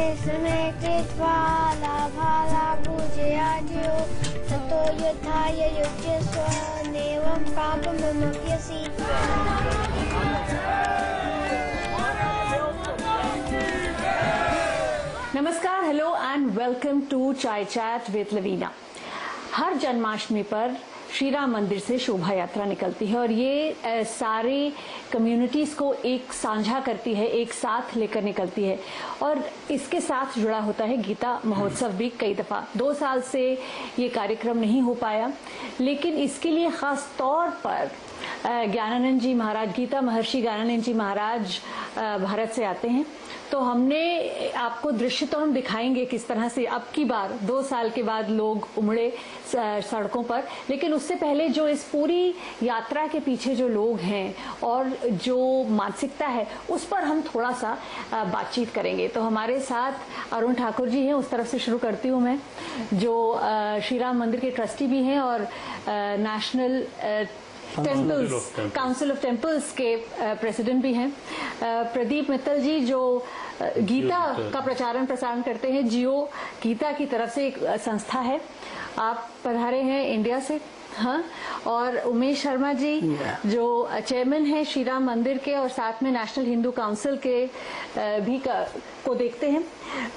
समय कृत्वा लाभाला पूजयाद्यो ततो युद्धाय युज्यस्व नैवं पापमप्यसि। नमस्कार, हेलो एंड वेलकम टू चाय चैट विद लवीना। हर जन्माष्टमी पर श्री राम मंदिर से शोभा यात्रा निकलती है और ये सारी कम्युनिटीज को एक साझा करती है, एक साथ लेकर निकलती है। और इसके साथ जुड़ा होता है गीता महोत्सव भी। कई दफा 2 साल से ये कार्यक्रम नहीं हो पाया, लेकिन इसके लिए खास तौर पर ज्ञानानंद जी महाराज, गीता महर्षि ज्ञानानंद जी महाराज भारत से आते हैं। तो हमने आपको दृश्य तो हम दिखाएंगे किस तरह से अब की बार 2 साल के बाद लोग उमड़े सड़कों पर, लेकिन उससे पहले जो इस पूरी यात्रा के पीछे जो लोग हैं और जो मानसिकता है उस पर हम थोड़ा सा बातचीत करेंगे। तो हमारे साथ अरुण ठाकुर जी हैं, उस तरफ से शुरू करती हूँ मैं, जो श्री राम मंदिर के ट्रस्टी भी हैं और national temples council of temples के प्रेसिडेंट भी हैं। प्रदीप मित्तल जी जो गीता का प्रचारण प्रसारण करते हैं, जियो गीता की तरफ से एक संस्था है, आप पधारे हैं इंडिया से। हाँ, और उमेश शर्मा जी जो चेयरमैन है श्री राम मंदिर के और साथ में नेशनल हिंदू काउंसिल के भी को देखते हैं,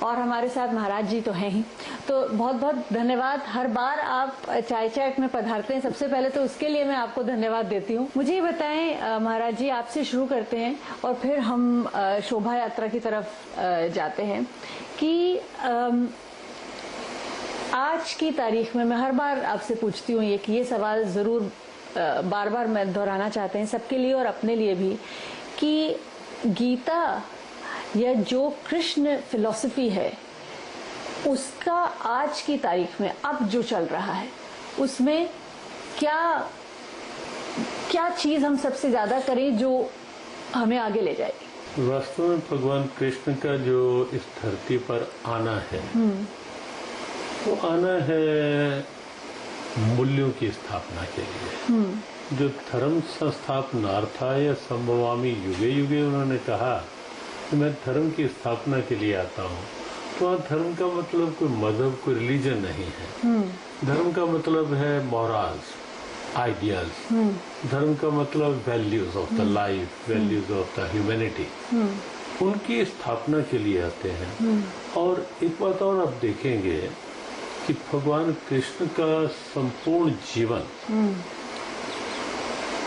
और हमारे साथ महाराज जी तो हैं ही। तो बहुत बहुत धन्यवाद, हर बार आप चाय चैट में पधारते हैं, सबसे पहले तो उसके लिए मैं आपको धन्यवाद देती हूँ। मुझे ये बताएं महाराज जी, आपसे शुरू करते हैं और फिर हम शोभा यात्रा की तरफ जाते हैं कि आज की तारीख में मैं हर बार आपसे पूछती हूँ ये सवाल जरूर बार बार मैं दोहराना चाहते हैं सबके लिए और अपने लिए भी, कि गीता या जो कृष्ण फिलॉसफी है उसका आज की तारीख में अब जो चल रहा है उसमें क्या क्या चीज हम सबसे ज्यादा करें जो हमें आगे ले जाएगी? वास्तव में भगवान कृष्ण का जो इस धरती पर आना है वो आना है मूल्यों की स्थापना के लिए। जो धर्म संस्थापनार्था या संभवामी युगे युगे उन्होंने कहा कि मैं धर्म की स्थापना के लिए आता हूँ, तो वहाँ धर्म का मतलब कोई मजहब, कोई रिलीजन नहीं है। धर्म का मतलब है मॉरल्स, आइडियल्स। धर्म का मतलब values of the life, values of the humanity, उनकी स्थापना के लिए आते हैं। और एक बात और आप देखेंगे कि भगवान कृष्ण का संपूर्ण जीवन,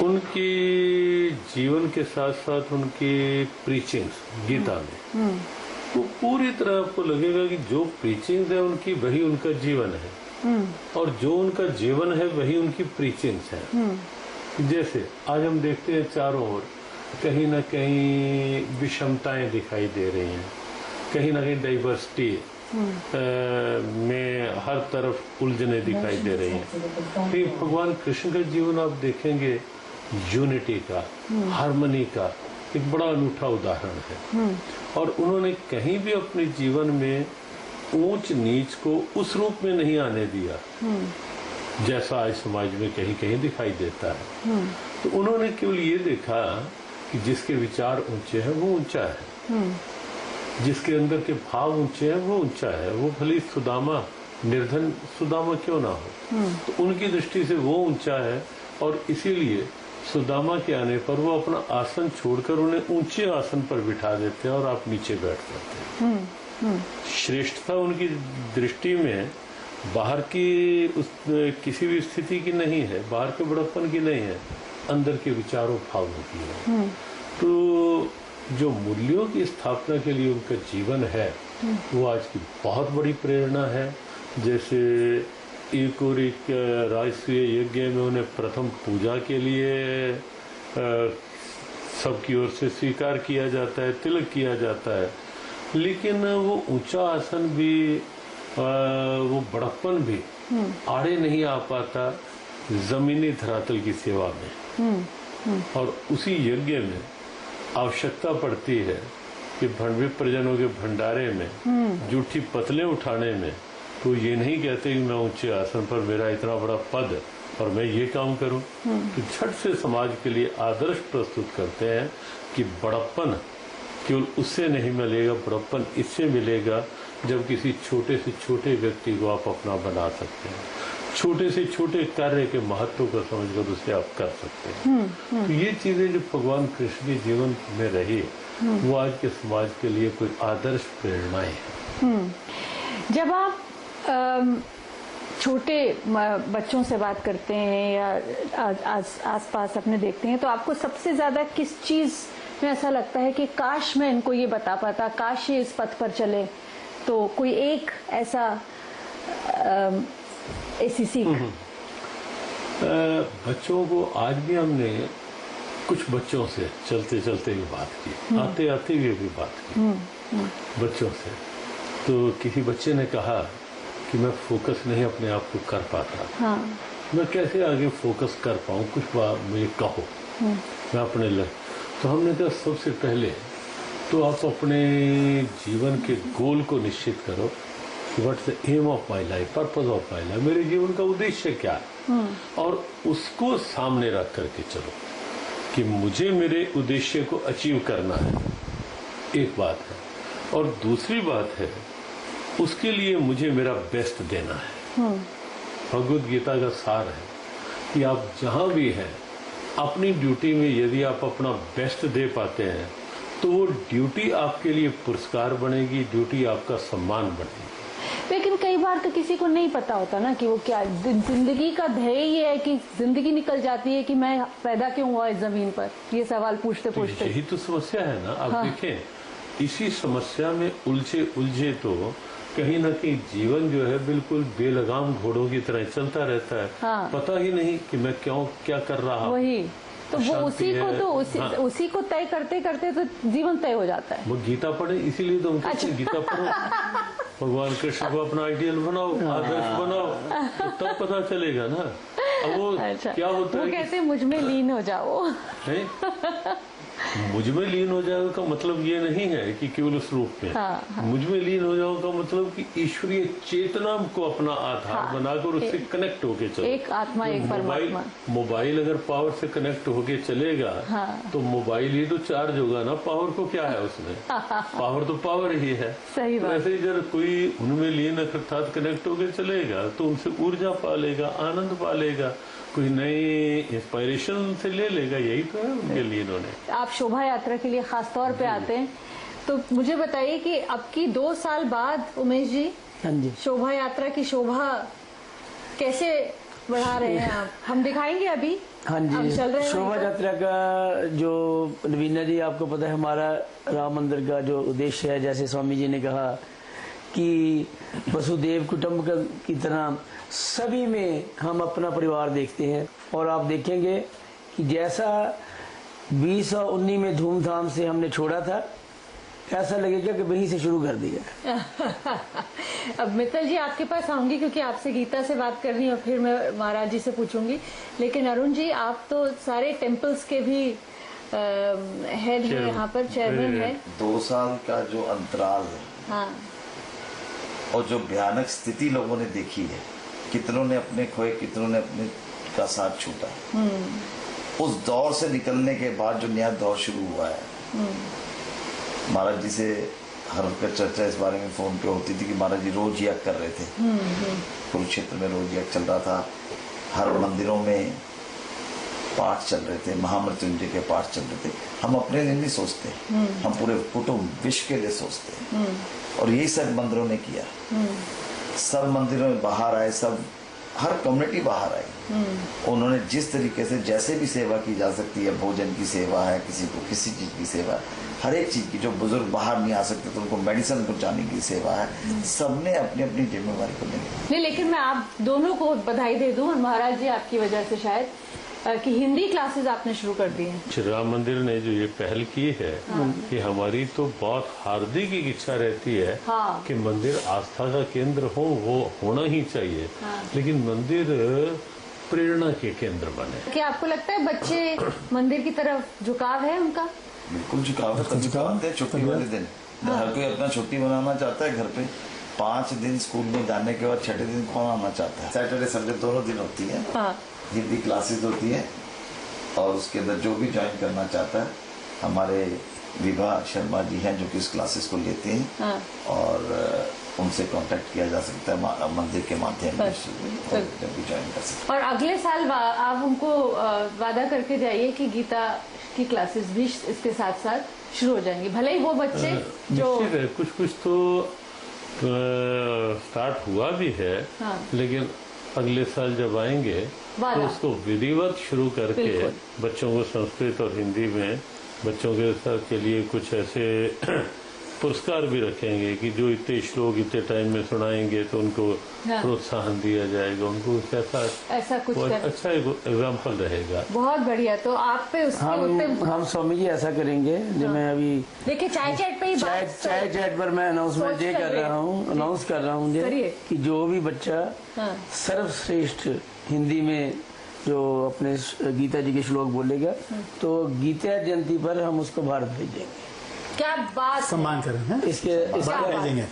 उनकी जीवन के साथ साथ उनकी प्रीचिंग्स गीता में, वो पूरी तरह आपको लगेगा कि जो प्रीचिंग्स है उनकी वही उनका जीवन है, और जो उनका जीवन है वही उनकी प्रीचिंग्स है। जैसे आज हम देखते हैं चारों ओर कहीं ना कहीं विषमताएं दिखाई दे रही हैं, कहीं ना कहीं डाइवर्सिटी में हर तरफ उलझने दिखाई दे रही हैं। फिर भगवान कृष्ण का जीवन आप देखेंगे यूनिटी का, हार्मनी का एक बड़ा अनूठा उदाहरण है। और उन्होंने कहीं भी अपने जीवन में ऊंच नीच को उस रूप में नहीं आने दिया जैसा आज समाज में कहीं कहीं दिखाई देता है। तो उन्होंने केवल ये देखा कि जिसके विचार ऊंचे हैं वो ऊंचा है, जिसके अंदर के भाव ऊंचे हैं वो ऊंचा है, वो भले सुदामा, निर्धन सुदामा क्यों ना हो, तो उनकी दृष्टि से वो ऊंचा है। और इसीलिए सुदामा के आने पर वो अपना आसन छोड़कर उन्हें ऊंचे आसन पर बिठा देते हैं और आप नीचे बैठ जाते हैं। श्रेष्ठता उनकी दृष्टि में बाहर की किसी भी स्थिति की नहीं है, बाहर के बड़प्पन की नहीं है, अंदर के विचारों भावों की है। तो जो मूल्यों की स्थापना के लिए उनका जीवन है वो आज की बहुत बड़ी प्रेरणा है। जैसे एक और एक राजसूय यज्ञ में उन्हें प्रथम पूजा के लिए सबकी ओर से स्वीकार किया जाता है, तिलक किया जाता है, लेकिन वो ऊंचा आसन भी, वो बड़प्पन भी आड़े नहीं आ पाता जमीनी धरातल की सेवा में। और उसी यज्ञ में आवश्यकता पड़ती है कि विप्रजनों के भंडारे में जूठी पतले उठाने में तो ये नहीं कहते कि मैं ऊंचे आसन पर, मेरा इतना बड़ा पद और मैं ये काम करूं, तो झट से समाज के लिए आदर्श प्रस्तुत करते हैं कि बड़प्पन केवल उससे नहीं मिलेगा, बड़प्पन इससे मिलेगा जब किसी छोटे से छोटे व्यक्ति को आप अपना बना सकते हैं, छोटे से छोटे कार्य के महत्व को समझकर उसे आप कर सकते हैं। तो ये चीजें जो भगवान कृष्ण के जीवन में रही, वो आज के समाज के लिए कोई आदर्श प्रेरणाएं हैं। जब आप छोटे बच्चों से बात करते हैं या आसपास अपने देखते हैं, तो आपको सबसे ज्यादा किस चीज में ऐसा लगता है कि काश मैं इनको ये बता पाता, काश ये इस पथ पर चले? तो कोई एक ऐसा ऐसी सीख? बच्चों को आज भी हमने कुछ बच्चों से चलते चलते भी बात की, आते आते भी बात की बच्चों से। तो किसी बच्चे ने कहा कि मैं फोकस नहीं अपने आप को कर पाता। हाँ। मैं कैसे आगे फोकस कर पाऊँ, कुछ बात मुझे कहो, मैं अपने लग। तो हमने कहा सबसे पहले तो आप अपने जीवन के गोल को निश्चित करो, what's the aim of my life, purpose of my life, मेरे जीवन का उद्देश्य क्या है, और उसको सामने रख करके चलो कि मुझे मेरे उद्देश्य को अचीव करना है, एक बात है। और दूसरी बात है, उसके लिए मुझे मेरा बेस्ट देना है। भगवद गीता का सार है कि आप जहां भी हैं अपनी ड्यूटी में यदि आप अपना बेस्ट दे पाते हैं तो वो ड्यूटी आपके लिए पुरस्कार बनेगी, ड्यूटी आपका सम्मान बनेगी। लेकिन कई बार तो किसी को नहीं पता होता ना कि वो क्या जिंदगी का ध्येय ये है कि जिंदगी निकल जाती है कि मैं पैदा क्यों हुआ इस जमीन पर, ये सवाल पूछते पूछते। यही तो समस्या है ना। आप देखें, इसी समस्या में उलझे तो कहीं ना कहीं जीवन जो है बिल्कुल बेलगाम घोड़ों की तरह चलता रहता है। हाँ। पता ही नहीं कि मैं क्या कर रहा हूँ। वही तो वो उसी को तय करते करते तो जीवन तय हो जाता है। वो गीता पढ़े, इसीलिए तो उनके गीता पढ़ो, भगवान कृष्ण को अपना आइडियल बनाओ, आदर्श बनाओ, तो तब पता चलेगा ना। अब वो क्या होता है, वो कहते मुझ में लीन हो जाओ। मुझ में लीन हो जाओ का मतलब ये नहीं है कि केवल उस रूप में। मुझ में लीन हो जाओ का मतलब कि ईश्वरीय चेतना को अपना आधार बनाकर उससे कनेक्ट होके चलो। एक आत्मा, एक परमात्मा। मोबाइल अगर पावर से कनेक्ट होके चलेगा तो मोबाइल ही तो चार्ज होगा ना, पावर को क्या है उसमें। पावर तो पावर ही है। सही बात। वैसे अगर कोई उनमें लीन अर्थात कनेक्ट होके चलेगा तो उनसे ऊर्जा पा लेगा, आनंद पा लेगा, कोई नई इंस्पायरेशन से ले लेगा। यही तो है उनके लिए। इन्होंने आप शोभा यात्रा के लिए खास तौर पे आते हैं, तो मुझे बताइए कि अब की 2 साल बाद उमेश जी, हाँ जी, शोभा यात्रा की शोभा कैसे बढ़ा रहे हैं आप? हम दिखाएंगे अभी। हाँ जी, चल रहे हैं शोभा यात्रा का जो नवीना जी, आपको पता है हमारा राम मंदिर का जो उद्देश्य है, जैसे स्वामी जी ने कहा कि वसुदेव कुटुंब की तरह सभी में हम अपना परिवार देखते हैं। और आप देखेंगे कि जैसा 2019 में धूमधाम से हमने छोड़ा था, ऐसा लगेगा कि वहीं से शुरू कर दिया। अब मित्तल जी आपके पास आऊंगी क्योंकि आपसे गीता से बात करनी है और फिर मैं महाराज जी से पूछूंगी। लेकिन अरुण जी, आप तो सारे टेम्पल्स के भी हेड है, यहाँ पर चेयरमैन है। 2 साल का जो अंतराल है, हाँ, और जो भयानक स्थिति लोगों ने देखी है, कितनों ने अपने खोए, कितनों ने अपने का साथ छूटा, उस दौर से निकलने के बाद जो नया दौर शुरू हुआ है, महाराज जी से हर वक्त चर्चा इस बारे में फोन पे होती थी कि महाराज जी रोज यज्ञ कर रहे थे। कुरुक्षेत्र में रोज यज्ञ चल रहा था, हर मंदिरों में पाठ चल रहे थे, महामृत्युंजय के पाठ चल रहे थे। हम अपने लिए नहीं सोचते, हम पूरे कुटुंब विश्व के लिए सोचते हैं। और यही सब मंदिरों ने किया। सब मंदिरों में बाहर आए, सब हर कम्युनिटी बाहर आई। उन्होंने जिस तरीके से जैसे भी सेवा की जा सकती है, भोजन की सेवा है, किसी को किसी चीज की सेवा है, हर एक चीज की, जो बुजुर्ग बाहर नहीं आ सकते तो उनको मेडिसिन पहुंचाने की सेवा है, सबने अपनी अपनी जिम्मेवारी को नहीं। लेकिन मैं आप दोनों को बधाई दे दूं, और महाराज जी आपकी वजह से शायद, कि हिंदी क्लासेस आपने शुरू कर दी हैं। श्री राम मंदिर ने जो ये पहल की है, कि हमारी तो बहुत हार्दिक इच्छा रहती है कि मंदिर आस्था का केंद्र हो, वो होना ही चाहिए, लेकिन मंदिर प्रेरणा के केंद्र बने। क्या आपको लगता है बच्चे मंदिर की तरफ झुकाव है उनका? बिल्कुल झुकाव है। छुट्टी वाले दिन हर कोई अपना छुट्टी बनाना चाहता है घर पे। 5 दिन स्कूल में जाने के बाद 6ठे दिन कौन आना चाहता है? सैटरडे संडे दोनों दिन होती है, हिंदी क्लासेस होती है, और उसके अंदर जो भी ज्वाइन करना चाहता है, हमारे विभा शर्मा जी हैं जो कि इस क्लासेस को लेते हैं। हाँ। और उनसे कांटेक्ट किया जा सकता है मंदिर के माध्यम से, जब भी ज्वाइन कर सकते और अगले साल आप उनको वादा करके जाइए कि गीता की क्लासेस भी इसके साथ साथ शुरू हो जाएंगी, भले ही वो बच्चे जो निश्चित है, कुछ कुछ तो स्टार्ट हुआ भी है। हाँ। लेकिन अगले साल जब आएंगे तो उसको विधिवत शुरू करके बच्चों को संस्कृत और हिंदी में बच्चों के साथ के लिए कुछ ऐसे पुरस्कार भी रखेंगे कि जो इतने श्लोक इतने टाइम में सुनाएंगे तो उनको प्रोत्साहन दिया जाएगा, उनको ऐसा कुछ अच्छा एग्जाम्पल रहेगा। बहुत बढ़िया। तो आप पे उसके हम स्वामी जी ऐसा करेंगे जो मैं अभी देखिए चाय चैट पे ही चाय चैट पर मैं अनाउंसमेंट ये कर रहा हूँ, अनाउंस कर रहा हूँ कि जो भी बच्चा सर्वश्रेष्ठ हिंदी में जो अपने गीता जी के श्लोक बोलेगा तो गीता जयंती पर हम उसको भारत भेजेंगे। क्या बात, सम्मान करें इसके भेजेंगे।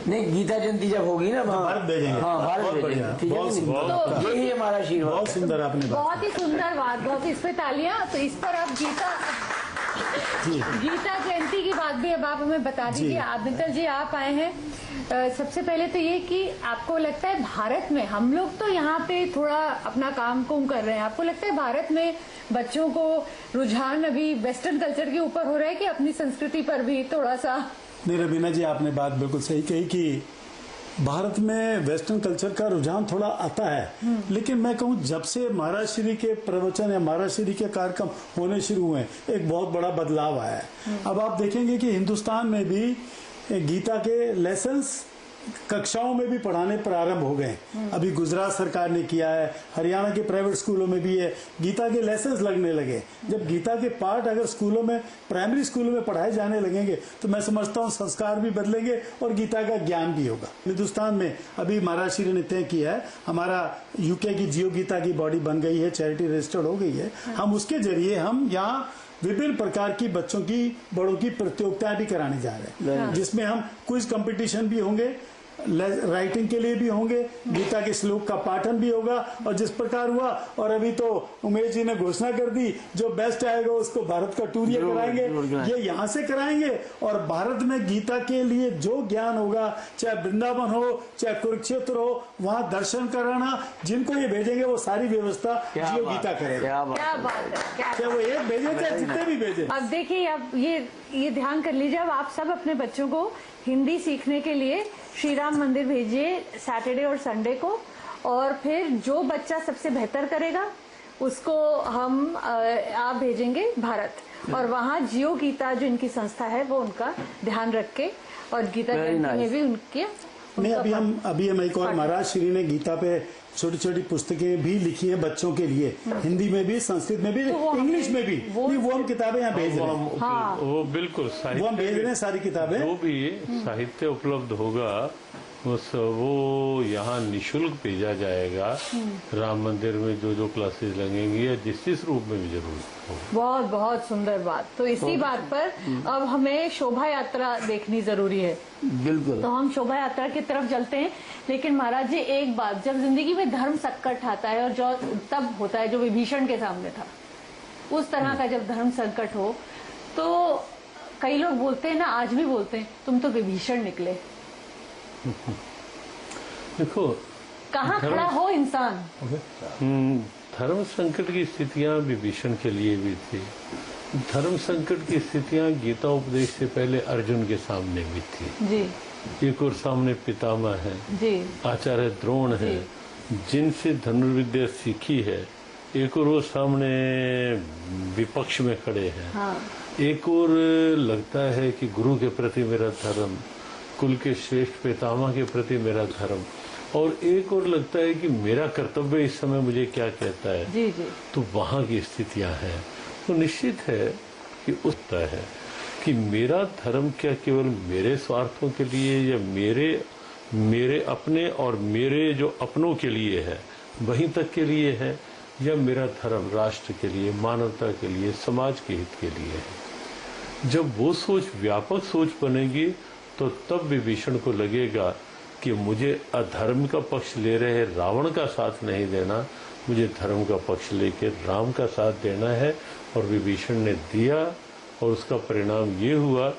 नहीं, गीता जयंती जब होगी ना भारत भेजेंगे। हाँ, भारत भेजेंगे, ठीक है। तो यही हमारा आशीर्वाद। बहुत सुंदर आपने बात, बहुत ही सुंदर बात, बहुत इस पे तालियां। तो इस पर अब गीता जयंती की बात भी अब आप हमें बता दीजिए। मित्तल जी आप आए हैं, सबसे पहले तो ये कि आपको लगता है भारत में, हम लोग तो यहाँ पे थोड़ा अपना काम कुम कर रहे हैं, आपको लगता है भारत में बच्चों को रुझान अभी वेस्टर्न कल्चर के ऊपर हो रहा है कि अपनी संस्कृति पर भी थोड़ा सा? नहीं रवीना जी, आपने बात बिल्कुल सही कही कि भारत में वेस्टर्न कल्चर का रुझान थोड़ा आता है, लेकिन मैं कहूँ जब से महाराज श्री के प्रवचन या महाराज श्री के कार्यक्रम होने शुरू हुए एक बहुत बड़ा बदलाव आया है। अब आप देखेंगे कि हिंदुस्तान में भी गीता के लेसन्स कक्षाओं में भी पढ़ाने प्रारंभ हो गए। अभी गुजरात सरकार ने किया है, हरियाणा के प्राइवेट स्कूलों में भी है, गीता के लेसन्स लगने लगे। जब गीता के पाठ अगर स्कूलों में, प्राइमरी स्कूलों में पढ़ाए जाने लगेंगे तो मैं समझता हूँ संस्कार भी बदलेंगे और गीता का ज्ञान भी होगा। हिंदुस्तान में अभी महाराज श्री ने तय किया है, हमारा यूके की जियो गीता की बॉडी बन गई है, चैरिटी रजिस्टर्ड हो गई है। हम उसके जरिए हम यहाँ विभिन्न प्रकार की बच्चों की, बड़ों की प्रतियोगिताएं भी कराने जा रहे हैं, जिसमें हम क्विज कंपटीशन भी होंगे, राइटिंग के लिए भी होंगे, गीता के श्लोक का पाठन भी होगा। और जिस प्रकार हुआ, और अभी तो उमेश जी ने घोषणा कर दी, जो बेस्ट आएगा उसको भारत का टूर ये कराएंगे, ये यहाँ से कराएंगे। और भारत में गीता के लिए जो ज्ञान होगा, चाहे वृंदावन हो चाहे कुरुक्षेत्र हो, वहाँ दर्शन कराना, जिनको ये भेजेंगे वो सारी व्यवस्था जियो गीता करेगा। क्या बात है, चाहे वो एक भेजे चाहे जितने भी भेजे। अब देखिए, अब ये ध्यान कर लीजिए, अब आप सब अपने बच्चों को हिंदी सीखने के लिए श्री राम मंदिर भेजिए सैटरडे और संडे को, और फिर जो बच्चा सबसे बेहतर करेगा उसको आप भेजेंगे भारत, और वहाँ जियो गीता जो इनकी संस्था है वो उनका ध्यान रख के, और गीता जयंती में भी उनके नहीं, अभी हम एक और महाराज श्री ने गीता पे छोटी छोटी पुस्तकें भी लिखी हैं बच्चों के लिए, हिंदी में भी, संस्कृत में भी, इंग्लिश में भी। वो हम किताबें यहाँ भेज रहे हैं। वो बिल्कुल वो हम भेज रहे हैं सारी किताबें। जो भी साहित्य उपलब्ध होगा वो यहाँ निशुल्क भेजा जाएगा। राम मंदिर में जो क्लासेस लगेंगी या जिस रूप में भी जरूर हो। बहुत बहुत सुंदर बात। तो इसी बात पर अब हमें शोभा यात्रा देखनी जरूरी है। बिल्कुल। तो हम शोभा यात्रा की तरफ चलते हैं। लेकिन महाराज जी, एक बात, जब जिंदगी में धर्म संकट आता है, और जो तब होता है जो विभीषण के सामने था, उस तरह का जब धर्म संकट हो, तो कई लोग बोलते हैं ना, आज भी बोलते हैं, तुम तो विभीषण निकले। देखो कहाँ खड़ा हो इंसान। धर्म संकट की स्थितियां विभीषण के लिए भी थी। धर्म संकट की स्थितियां गीता उपदेश से पहले अर्जुन के सामने भी थी जी। एक और सामने पितामह है जी, आचार्य द्रोण है, जिनसे धनुर्विद्या सीखी है। एक और वो सामने विपक्ष में खड़े हैं। हाँ। एक और लगता है कि गुरु के प्रति मेरा धर्म, कुल के श्रेष्ठ पितामह के प्रति मेरा धर्म, और एक और लगता है कि मेरा कर्तव्य इस समय मुझे क्या कहता है। जी जी। तो वहां की स्थितियां हैं। तो निश्चित है कि उसता है कि मेरा धर्म क्या केवल मेरे स्वार्थों के लिए या मेरे अपने और मेरे जो अपनों के लिए है वहीं तक के लिए है, या मेरा धर्म राष्ट्र के लिए, मानवता के लिए, समाज के हित के लिए है। जब वो सोच, व्यापक सोच बनेगी, तो तब विभीषण को लगेगा कि मुझे अधर्म का पक्ष ले रहे रावण का साथ नहीं देना, मुझे धर्म का पक्ष लेके राम का साथ देना है। और विभीषण ने दिया, और उसका परिणाम ये हुआ,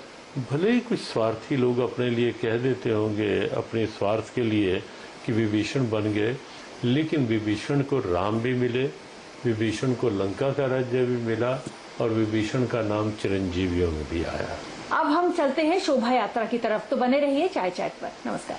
भले ही कुछ स्वार्थी लोग अपने लिए कह देते होंगे अपने स्वार्थ के लिए कि विभीषण बन गए, लेकिन विभीषण को राम भी मिले, विभीषण को लंका का राज्य भी मिला और विभीषण का नाम चिरंजीवियों में भी आया। अब हम चलते हैं शोभा यात्रा की तरफ, तो बने रहिए चाय चैट पर। नमस्कार।